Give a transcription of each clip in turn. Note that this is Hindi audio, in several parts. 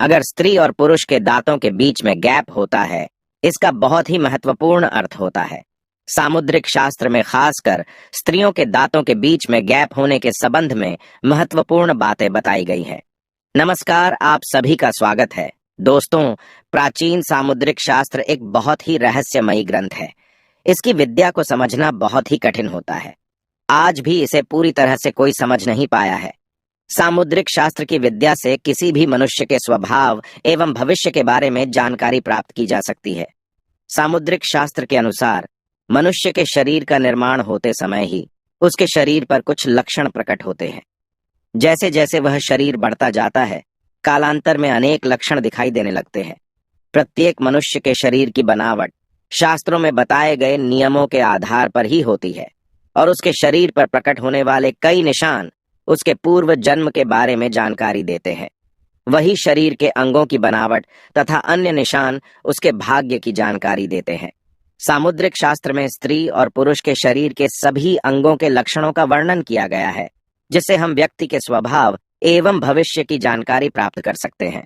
अगर स्त्री और पुरुष के दांतों के बीच में गैप होता है, इसका बहुत ही महत्वपूर्ण अर्थ होता है। सामुद्रिक शास्त्र में खासकर स्त्रियों के दांतों के बीच में गैप होने के संबंध में महत्वपूर्ण बातें बताई गई है। नमस्कार, आप सभी का स्वागत है। दोस्तों, प्राचीन सामुद्रिक शास्त्र एक बहुत ही रहस्यमयी ग्रंथ है। इसकी विद्या को समझना बहुत ही कठिन होता है। आज भी इसे पूरी तरह से कोई समझ नहीं पाया है। सामुद्रिक शास्त्र की विद्या से किसी भी मनुष्य के स्वभाव एवं भविष्य के बारे में जानकारी प्राप्त की जा सकती है। सामुद्रिक शास्त्र के अनुसार मनुष्य के शरीर का निर्माण होते समय ही उसके शरीर पर कुछ लक्षण प्रकट होते हैं। जैसे जैसे वह शरीर बढ़ता जाता है, कालांतर में अनेक लक्षण दिखाई देने लगते हैं। प्रत्येक मनुष्य के शरीर की बनावट शास्त्रों में बताए गए नियमों के आधार पर ही होती है और उसके शरीर पर प्रकट होने वाले कई निशान उसके पूर्व जन्म के बारे में जानकारी देते हैं। वही शरीर के अंगों की बनावट तथा अन्य निशान उसके भाग्य की जानकारी देते हैं। सामुद्रिक शास्त्र में स्त्री और पुरुष के शरीर के सभी अंगों के लक्षणों का वर्णन किया गया है, जिससे हम व्यक्ति के स्वभाव एवं भविष्य की जानकारी प्राप्त कर सकते हैं।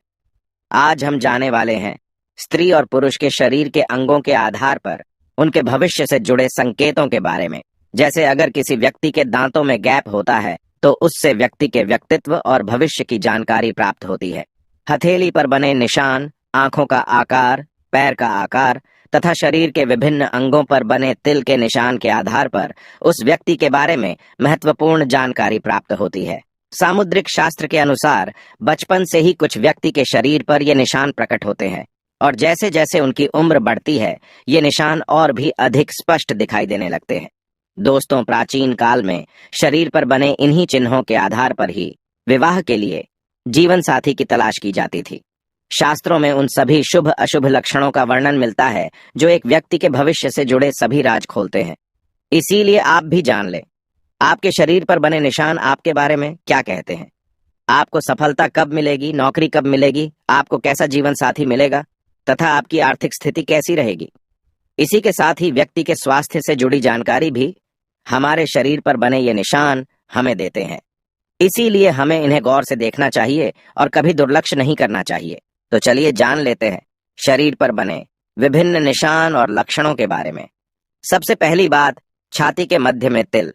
आज हम जाने वाले हैं स्त्री और पुरुष के शरीर के अंगों के आधार पर उनके भविष्य से जुड़े संकेतों के बारे में। जैसे अगर किसी व्यक्ति के दांतों में गैप होता है तो उससे व्यक्ति के व्यक्तित्व और भविष्य की जानकारी प्राप्त होती है। हथेली पर बने निशान, आंखों का आकार, पैर का आकार तथा शरीर के विभिन्न अंगों पर बने तिल के निशान के आधार पर उस व्यक्ति के बारे में महत्वपूर्ण जानकारी प्राप्त होती है। सामुद्रिक शास्त्र के अनुसार बचपन से ही कुछ व्यक्ति के शरीर पर ये निशान प्रकट होते हैं और जैसे जैसे उनकी उम्र बढ़ती है, ये निशान और भी अधिक स्पष्ट दिखाई देने लगते हैं। दोस्तों, प्राचीन काल में शरीर पर बने इन्हीं चिन्हों के आधार पर ही विवाह के लिए जीवन साथी की तलाश की जाती थी। शास्त्रों में उन सभी शुभ अशुभ लक्षणों का वर्णन मिलता है जो एक व्यक्ति के भविष्य से जुड़े सभी राज खोलते हैं। इसीलिए आप भी जान लें, आपके शरीर पर बने निशान आपके बारे में क्या कहते हैं। आपको सफलता कब मिलेगी, नौकरी कब मिलेगी, आपको कैसा जीवन साथी मिलेगा तथा आपकी आर्थिक स्थिति कैसी रहेगी। इसी के साथ ही व्यक्ति के स्वास्थ्य से जुड़ी जानकारी भी हमारे शरीर पर बने ये निशान हमें देते हैं। इसीलिए हमें इन्हें गौर से देखना चाहिए और कभी दुर्लक्ष्य नहीं करना चाहिए। तो चलिए जान लेते हैं शरीर पर बने विभिन्न निशान और लक्षणों के बारे में। सबसे पहली बात, छाती के मध्य में तिल।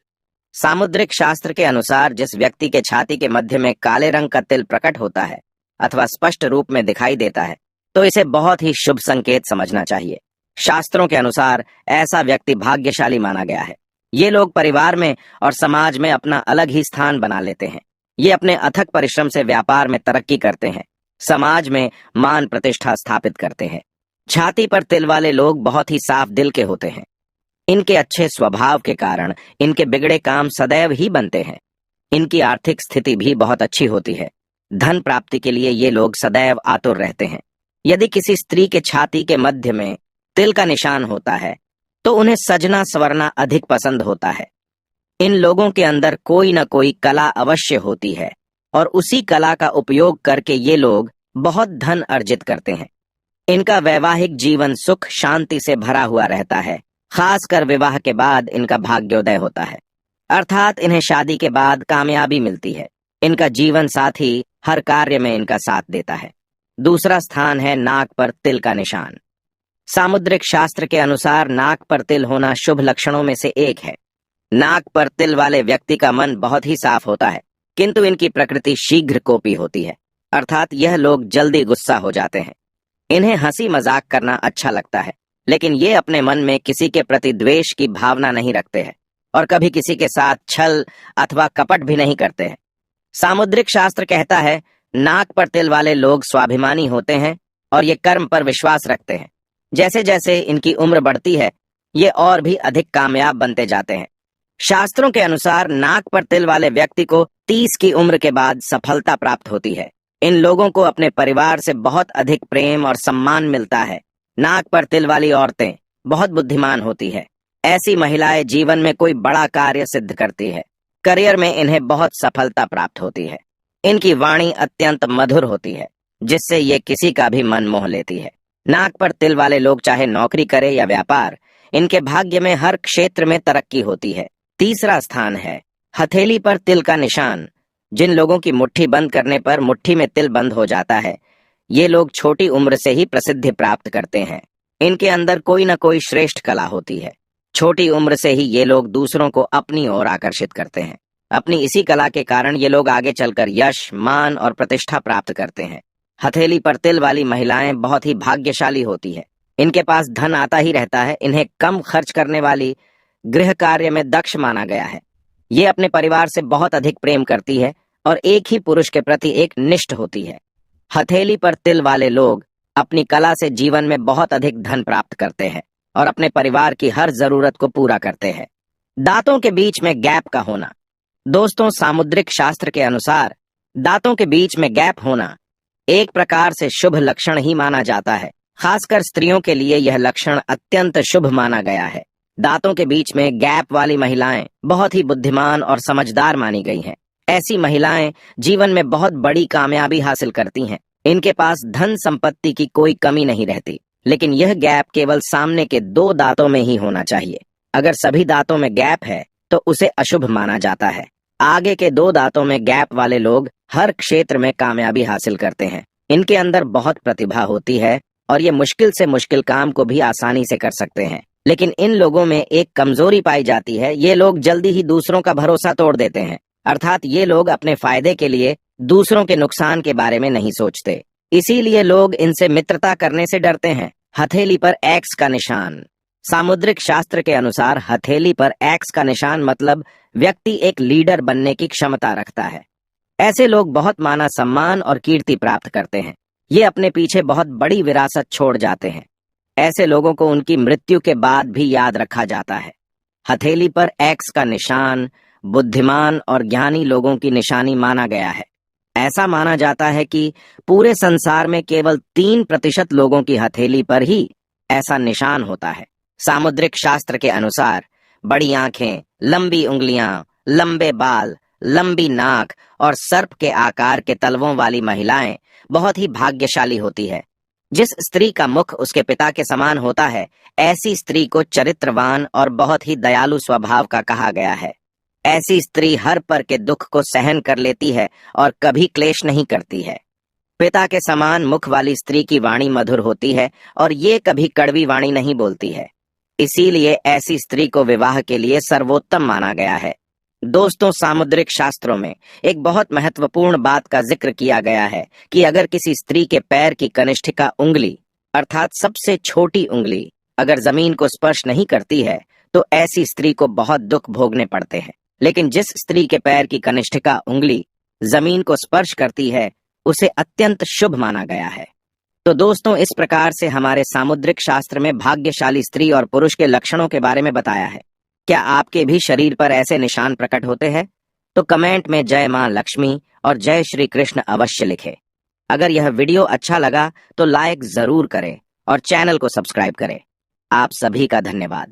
सामुद्रिक शास्त्र के अनुसार जिस व्यक्ति के छाती के मध्य में काले रंग का तिल प्रकट होता है अथवा स्पष्ट रूप में दिखाई देता है, तो इसे बहुत ही शुभ संकेत समझना चाहिए। शास्त्रों के अनुसार ऐसा व्यक्ति भाग्यशाली माना गया है। ये लोग परिवार में और समाज में अपना अलग ही स्थान बना लेते हैं। ये अपने अथक परिश्रम से व्यापार में तरक्की करते हैं, समाज में मान प्रतिष्ठा स्थापित करते हैं। छाती पर तिल वाले लोग बहुत ही साफ दिल के होते हैं। इनके अच्छे स्वभाव के कारण इनके बिगड़े काम सदैव ही बनते हैं। इनकी आर्थिक स्थिति भी बहुत अच्छी होती है। धन प्राप्ति के लिए ये लोग सदैव आतुर रहते हैं। यदि किसी स्त्री के छाती के मध्य में तिल का निशान होता है तो उन्हें सजना संवरना अधिक पसंद होता है। इन लोगों के अंदर कोई न कोई कला अवश्य होती है और उसी कला का उपयोग करके ये लोग बहुत धन अर्जित करते हैं। इनका वैवाहिक जीवन सुख शांति से भरा हुआ रहता है। खासकर विवाह के बाद इनका भाग्योदय होता है, अर्थात इन्हें शादी के बाद कामयाबी मिलती है। इनका जीवन साथी हर कार्य में इनका साथ देता है। दूसरा स्थान है नाक पर तिल का निशान। सामुद्रिक शास्त्र के अनुसार नाक पर तिल होना शुभ लक्षणों में से एक है। नाक पर तिल वाले व्यक्ति का मन बहुत ही साफ होता है, किंतु इनकी प्रकृति शीघ्र कोपी होती है, अर्थात यह लोग जल्दी गुस्सा हो जाते हैं। इन्हें हंसी मजाक करना अच्छा लगता है, लेकिन ये अपने मन में किसी के प्रति द्वेष की भावना नहीं रखते हैं और कभी किसी के साथ छल अथवा कपट भी नहीं करते हैं। सामुद्रिक शास्त्र कहता है नाक पर तिल वाले लोग स्वाभिमानी होते हैं और ये कर्म पर विश्वास रखते हैं। जैसे जैसे इनकी उम्र बढ़ती है, ये और भी अधिक कामयाब बनते जाते हैं। शास्त्रों के अनुसार नाक पर तिल वाले व्यक्ति को 30 की उम्र के बाद सफलता प्राप्त होती है। इन लोगों को अपने परिवार से बहुत अधिक प्रेम और सम्मान मिलता है। नाक पर तिल वाली औरतें बहुत बुद्धिमान होती है। ऐसी महिलाएं जीवन में कोई बड़ा कार्य सिद्ध करती है। करियर में इन्हें बहुत सफलता प्राप्त होती है। इनकी वाणी अत्यंत मधुर होती है, जिससे ये किसी का भी मन मोह लेती है। नाक पर तिल वाले लोग चाहे नौकरी करे या व्यापार, इनके भाग्य में हर क्षेत्र में तरक्की होती है। तीसरा स्थान है हथेली पर तिल का निशान। जिन लोगों की मुट्ठी बंद करने पर मुट्ठी में तिल बंद हो जाता है, ये लोग छोटी उम्र से ही प्रसिद्धि प्राप्त करते हैं। इनके अंदर कोई न कोई श्रेष्ठ कला होती है। छोटी उम्र से ही ये लोग दूसरों को अपनी ओर आकर्षित करते हैं। अपनी इसी कला के कारण ये लोग आगे चलकर यश, मान और प्रतिष्ठा प्राप्त करते हैं। हथेली पर तिल वाली महिलाएं बहुत ही भाग्यशाली होती है। इनके पास धन आता ही रहता है। इन्हें कम खर्च करने वाली, गृह कार्य में दक्ष माना गया है। ये अपने परिवार से बहुत अधिक प्रेम करती है और एक ही पुरुष के प्रति एक निष्ठ होती है। हथेली पर तिल वाले लोग अपनी कला से जीवन में बहुत अधिक धन प्राप्त करते हैं और अपने परिवार की हर जरूरत को पूरा करते हैं। दांतों के बीच में गैप का होना। दोस्तों, सामुद्रिक शास्त्र के अनुसार दांतों के बीच में गैप होना एक प्रकार से शुभ लक्षण ही माना जाता है। खासकर स्त्रियों के लिए यह लक्षण अत्यंत शुभ माना गया है। दांतों के बीच में गैप वाली महिलाएं बहुत ही बुद्धिमान और समझदार मानी गई हैं। ऐसी महिलाएं जीवन में बहुत बड़ी कामयाबी हासिल करती हैं। इनके पास धन संपत्ति की कोई कमी नहीं रहती, लेकिन यह गैप केवल सामने के 2 दांतों में ही होना चाहिए। अगर सभी दांतों में गैप है तो उसे अशुभ माना जाता है। आगे के 2 दांतों में गैप वाले लोग हर क्षेत्र में कामयाबी हासिल करते हैं। इनके अंदर बहुत प्रतिभा होती है और ये मुश्किल से मुश्किल काम को भी आसानी से कर सकते हैं। लेकिन इन लोगों में एक कमजोरी पाई जाती है। ये लोग जल्दी ही दूसरों का भरोसा तोड़ देते हैं। अर्थात ये लोग अपने फायदे के लिए दूसरों के नुकसान के बारे में नहीं सोचते। इसीलिए लोग इनसे मित्रता करने से डरते हैं। हथेली पर एक्स का निशान। सामुद्रिक शास्त्र के अनुसार हथेली पर एक्स का निशान मतलब व्यक्ति एक लीडर बनने की क्षमता रखता है। ऐसे लोग बहुत माना सम्मान और कीर्ति प्राप्त करते हैं। ये अपने पीछे बहुत बड़ी विरासत छोड़ जाते हैं। ऐसे लोगों को उनकी मृत्यु के बाद भी याद रखा जाता है। हथेली पर एक्स का निशान बुद्धिमान और ज्ञानी लोगों की निशानी माना गया है। ऐसा माना जाता है कि पूरे संसार में केवल 3% लोगों की हथेली पर ही ऐसा निशान होता है। सामुद्रिक शास्त्र के अनुसार बड़ी आंखें, लंबी उंगलियां, लंबे बाल, लंबी नाक और सर्प के आकार के तलवों वाली महिलाएं बहुत ही भाग्यशाली होती है। जिस स्त्री का मुख उसके पिता के समान होता है, ऐसी स्त्री को चरित्रवान और बहुत ही दयालु स्वभाव का कहा गया है। ऐसी स्त्री हर पर के दुख को सहन कर लेती है और कभी क्लेश नहीं करती है। पिता के समान मुख वाली स्त्री की वाणी मधुर होती है और ये कभी कड़वी वाणी नहीं बोलती है। इसीलिए ऐसी स्त्री को विवाह के लिए सर्वोत्तम माना गया है। दोस्तों, सामुद्रिक शास्त्रों में एक बहुत महत्वपूर्ण बात का जिक्र किया गया है कि अगर किसी स्त्री के पैर की कनिष्ठिका उंगली अर्थात सबसे छोटी उंगली अगर जमीन को स्पर्श नहीं करती है तो ऐसी स्त्री को बहुत दुख भोगने पड़ते हैं। लेकिन जिस स्त्री के पैर की कनिष्ठिका उंगली जमीन को स्पर्श करती है उसे अत्यंत शुभ माना गया है। तो दोस्तों, इस प्रकार से हमारे सामुद्रिक शास्त्र में भाग्यशाली स्त्री और पुरुष के लक्षणों के बारे में बताया है। क्या आपके भी शरीर पर ऐसे निशान प्रकट होते हैं? तो कमेंट में जय मां लक्ष्मी और जय श्री कृष्ण अवश्य लिखें। अगर यह वीडियो अच्छा लगा तो लाइक जरूर करें और चैनल को सब्सक्राइब करें। आप सभी का धन्यवाद।